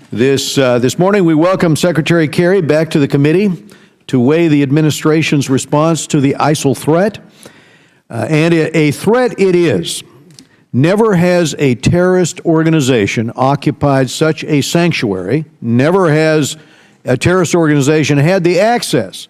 This morning, we welcome Secretary Kerry back to the committee to weigh the administration's response to the ISIL threat. And a threat it is. Never has a terrorist organization occupied such a sanctuary. Never has a terrorist organization had the access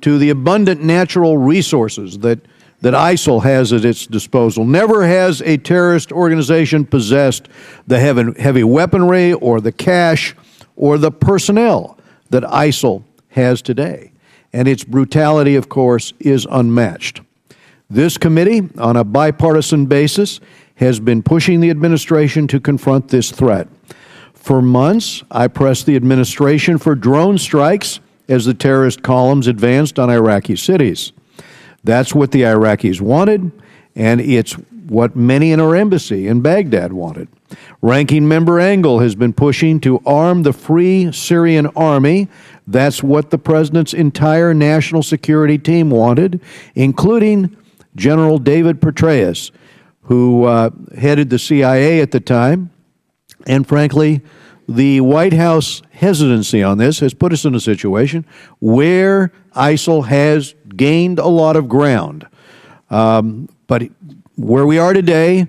to the abundant natural resources that ISIL has at its disposal. Never has a terrorist organization possessed the heavy weaponry or the cash or the personnel that ISIL has today. And its brutality, of course, is unmatched. This committee, on a bipartisan basis, has been pushing the administration to confront this threat. For months, I pressed the administration for drone strikes as the terrorist columns advanced on Iraqi cities. That's what the Iraqis wanted, and it's what many in our embassy in Baghdad wanted. Ranking Member Engel has been pushing to arm the Free Syrian Army. That's what the President's entire national security team wanted, including General David Petraeus, who headed the CIA at the time. And frankly, the White House hesitancy on this has put us in a situation where ISIL has gained a lot of ground. But where we are today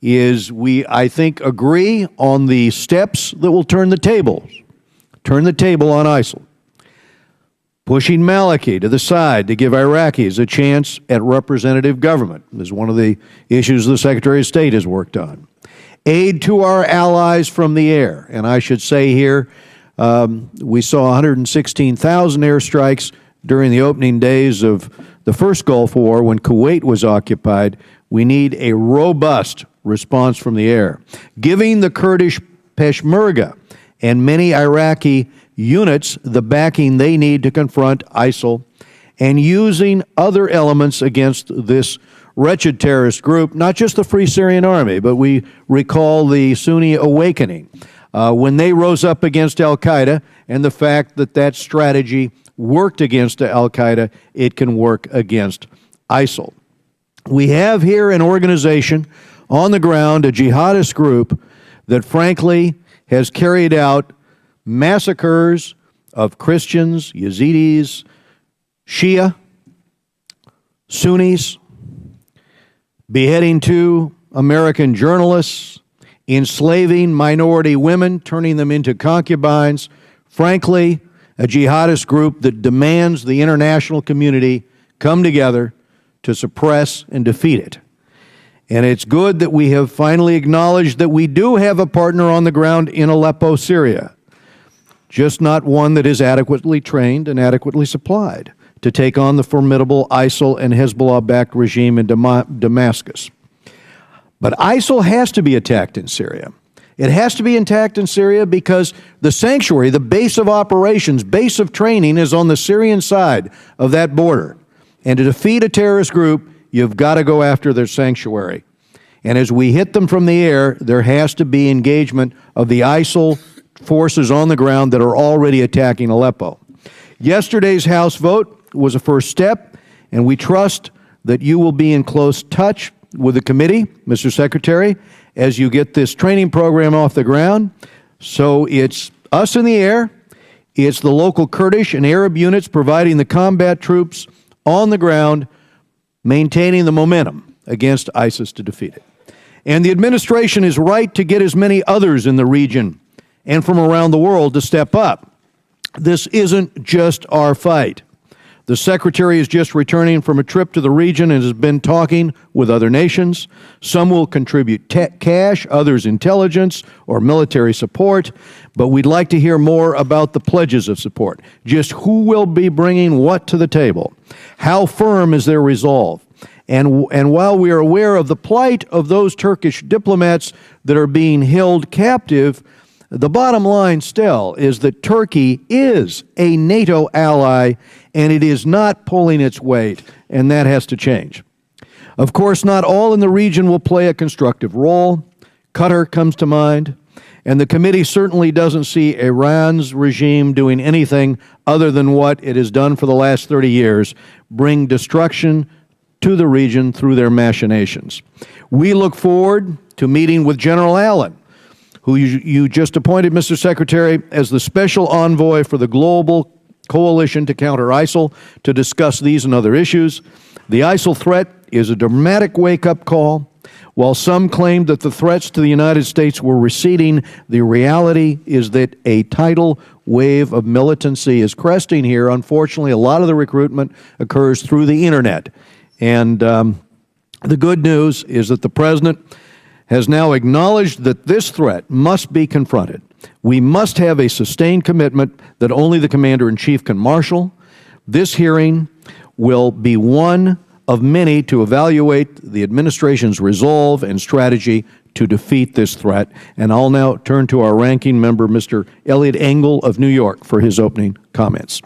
is I think, agree on the steps that will turn the table on ISIL. Pushing Maliki to the side to give Iraqis a chance at representative government is one of the issues the Secretary of State has worked on. Aid to our allies from the air. And I should say here, we saw 116,000 airstrikes during the opening days of the first Gulf War when Kuwait was occupied. We need a robust response from the air. Giving the Kurdish Peshmerga and many Iraqi units the backing they need to confront ISIL, and using other elements against this wretched terrorist group, not just the Free Syrian Army, but we recall the Sunni awakening when they rose up against al-Qaeda, and the fact that that strategy worked against al-Qaeda, it can work against ISIL. We have here an organization on the ground, a jihadist group that frankly has carried out massacres of Christians, Yazidis, Shia, Sunnis, beheading 2 American journalists, enslaving minority women, turning them into concubines. Frankly, a jihadist group that demands the international community come together to suppress and defeat it. And it's good that we have finally acknowledged that we do have a partner on the ground in Aleppo, Syria, just not one that is adequately trained and adequately supplied to take on the formidable ISIL and Hezbollah-backed regime in Damascus. But ISIL has to be attacked in Syria. It has to be attacked in Syria because the sanctuary, the base of operations, base of training is on the Syrian side of that border. And to defeat a terrorist group, you've got to go after their sanctuary. And as we hit them from the air, there has to be engagement of the ISIL forces on the ground that are already attacking Aleppo. Yesterday's House vote was a first step, and we trust that you will be in close touch with the committee, Mr. Secretary, as you get this training program off the ground. So it's us in the air, it's the local Kurdish and Arab units providing the combat troops on the ground, maintaining the momentum against ISIS to defeat it. And the administration is right to get as many others in the region and from around the world to step up. This isn't just our fight. The Secretary is just returning from a trip to the region and has been talking with other nations. Some will contribute cash, others intelligence or military support, but we'd like to hear more about the pledges of support. Just who will be bringing what to the table? How firm is their resolve? And while we are aware of the plight of those Turkish diplomats that are being held captive, the bottom line still is that Turkey is a NATO ally, and it is not pulling its weight, and that has to change. Of course, not all in the region will play a constructive role. Qatar comes to mind, and the committee certainly doesn't see Iran's regime doing anything other than what it has done for the last 30 years, bring destruction to the region through their machinations. We look forward to meeting with General Allen, who you just appointed, Mr. Secretary, as the special envoy for the global coalition to counter ISIL to discuss these and other issues. The ISIL threat is a dramatic wake-up call. While some claimed that the threats to the United States were receding, the reality is that a tidal wave of militancy is cresting here. Unfortunately, a lot of the recruitment occurs through the internet. And the good news is that the President has now acknowledged that this threat must be confronted. We must have a sustained commitment that only the Commander-in-Chief can marshal. This hearing will be one of many to evaluate the administration's resolve and strategy to defeat this threat. And I'll now turn to our ranking member, Mr. Elliot Engel of New York, for his opening comments.